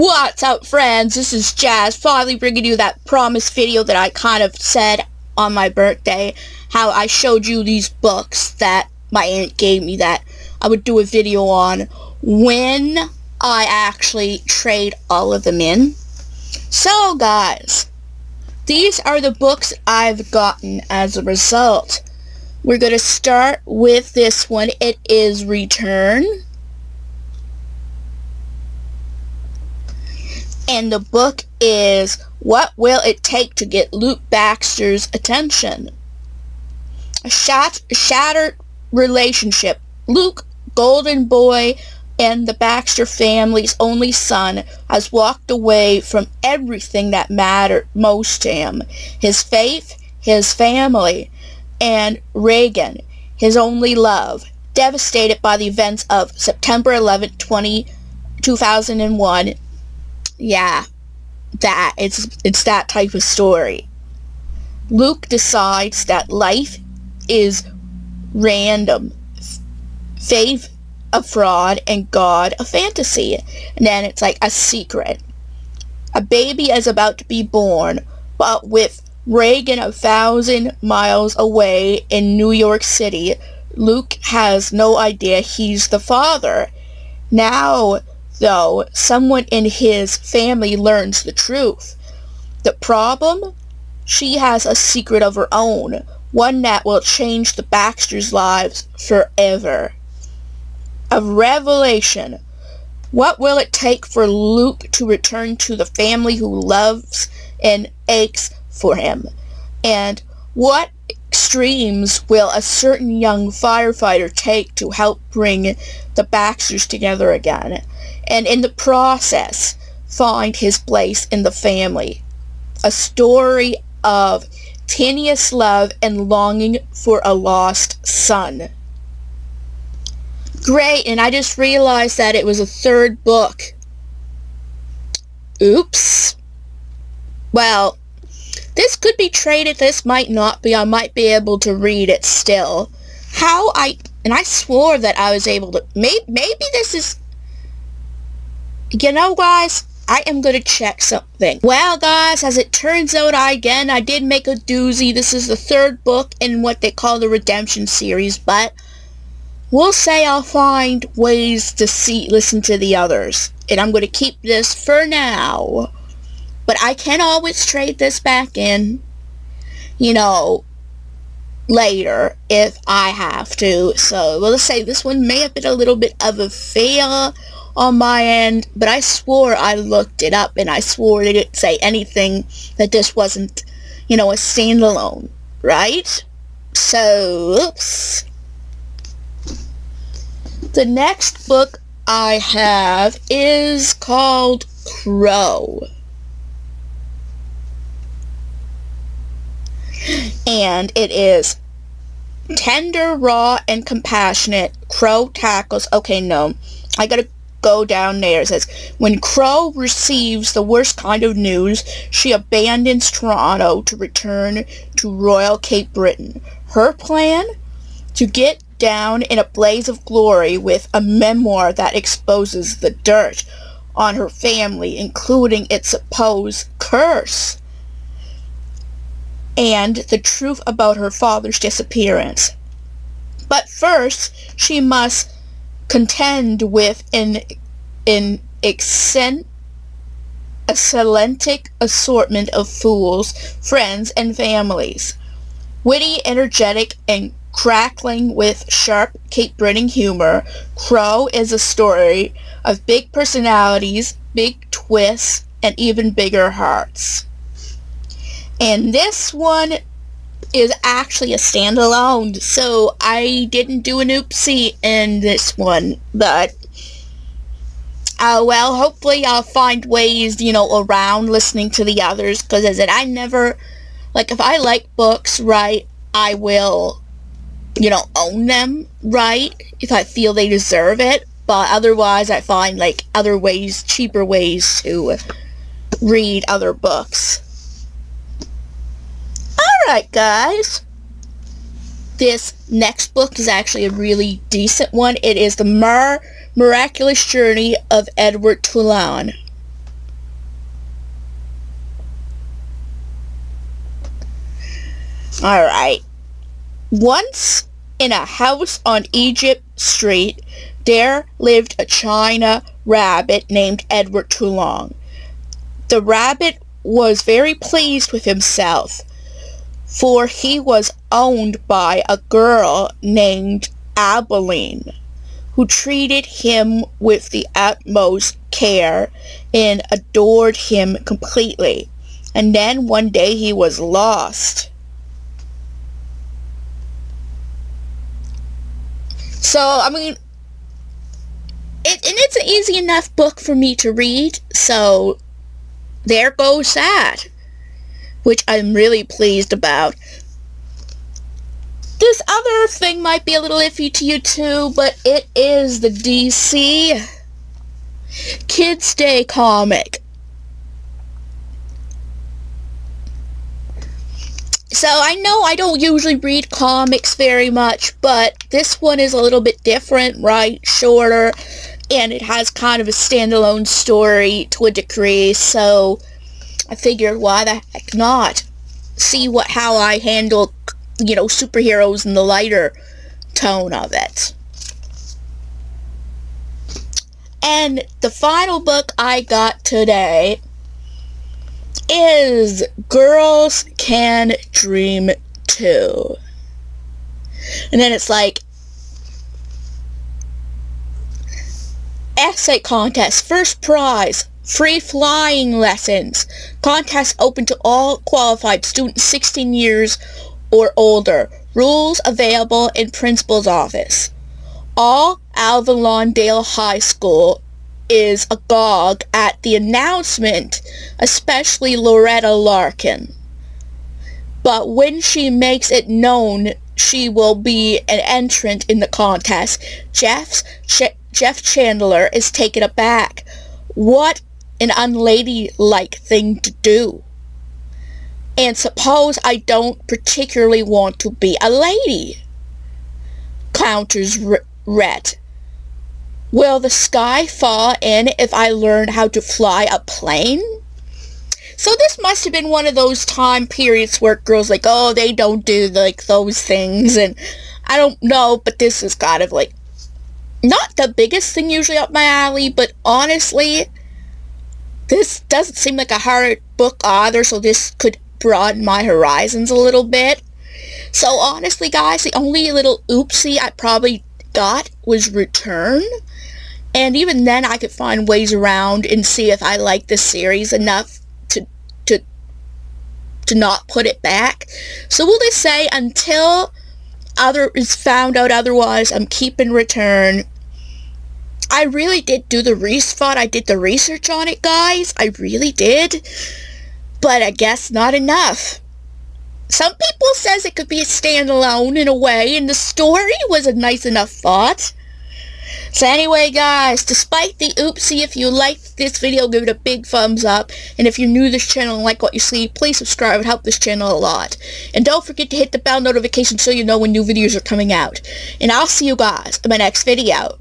What's up, friends? This is Jazz, finally bringing you that promised video that I kind of said on my birthday, how I showed you these books that my aunt gave me that I would do a video on when I actually trade all of them in. So guys, these are the books I've gotten as a result. We're going to start with this one. It is Return. And the book is What Will It Take to Get Luke Baxter's Attention? A shattered relationship. Luke, golden boy, and the Baxter family's only son, has walked away from everything that mattered most to him. His faith, his family, and Reagan, his only love. Devastated by the events of September 11, 2001. Yeah, it's that type of story. Luke decides that life is random, faith a fraud, and God a fantasy. And then it's like a secret. A baby is about to be born, but with Reagan 1,000 miles away in New York City, Luke has no idea he's the father. Now, though, someone in his family learns the truth. The problem? She has a secret of her own, one that will change the Baxters' lives forever. A revelation. What will it take for Luke to return to the family who loves and aches for him? And what extremes will a certain young firefighter take to help bring the Baxters together again, and in the process find his place in the family? A story of tenuous love and longing for a lost son. Great, and I just realized that it was a third book. Oops. Well, this could be traded, this might not be. I might be able to read it still. And I swore that I was able to, maybe this is, you know guys, I am going to check something. Well guys, as it turns out, I did make a doozy. This is the third book in what they call the Redemption series, but we'll say I'll find ways to listen to the others. And I'm going to keep this for now. But I can always trade this back in, later if I have to. So, well, let's say this one may have been a little bit of a fail on my end, but I swore I looked it up, and I swore it didn't say anything that this wasn't, a standalone, right? So, oops. The next book I have is called Crow. And it is tender, raw, and compassionate. Crow tackles... Okay, no. I gotta go down there. It says, when Crow receives the worst kind of news, she abandons Toronto to return to Royal Cape Breton. Her plan? To get down in a blaze of glory with a memoir that exposes the dirt on her family, including its supposed curse, and the truth about her father's disappearance. But first, she must contend with an eccentric assortment of fools, friends, and families. Witty, energetic, and crackling with sharp Cape Breton humor, Crow is a story of big personalities, big twists, and even bigger hearts. And this one is actually a standalone, so I didn't do an oopsie in this one, but well, hopefully I'll find ways, around listening to the others, because as I said, I never, if I like books, right, I will, own them, right, if I feel they deserve it, but otherwise I find, other ways, cheaper ways to read other books. Alright guys, this next book is actually a really decent one. It is The Miraculous Journey of Edward Tulane. Alright. Once in a house on Egypt Street, there lived a China rabbit named Edward Toulon. The rabbit was very pleased with himself, for he was owned by a girl named Abilene, who treated him with the utmost care and adored him completely. And then one day he was lost. So, I mean, it's an easy enough book for me to read, so there goes that, which I'm really pleased about. This other thing might be a little iffy to you too, but it is the DC Kids Day comic. So I know I don't usually read comics very much, but this one is a little bit different, right? Shorter, and it has kind of a standalone story to a degree, so I figured why the heck not? See how I handle, superheroes in the lighter tone of it. And the final book I got today is Girls Can Dream Too. And then it's like, essay contest, first prize, free flying lessons. Contest open to all qualified students 16 years or older. Rules available in principal's office. All Avondale High School is agog at the announcement, especially Loretta Larkin. But when she makes it known she will be an entrant in the contest, Jeff Chandler is taken aback. What an unladylike thing to do. And suppose I don't particularly want to be a lady, counters Rhett. Will the sky fall in if I learn how to fly a plane? So this must have been one of those time periods where girls they don't do those things, and I don't know, but this is kind of not the biggest thing usually up my alley, but honestly, this doesn't seem like a hard book either, so this could broaden my horizons a little bit. So honestly, guys, the only little oopsie I probably got was return. And even then, I could find ways around and see if I like this series enough to not put it back. So we'll just say until is found out otherwise, I'm keeping return. I really did do the I did the research on it, guys. I really did. But I guess not enough. Some people says it could be a standalone in a way, and the story was a nice enough thought. So anyway, guys, despite the oopsie, if you liked this video, give it a big thumbs up. And if you're new to this channel and like what you see, please subscribe. It would help this channel a lot. And don't forget to hit the bell notification so you know when new videos are coming out. And I'll see you guys in my next video.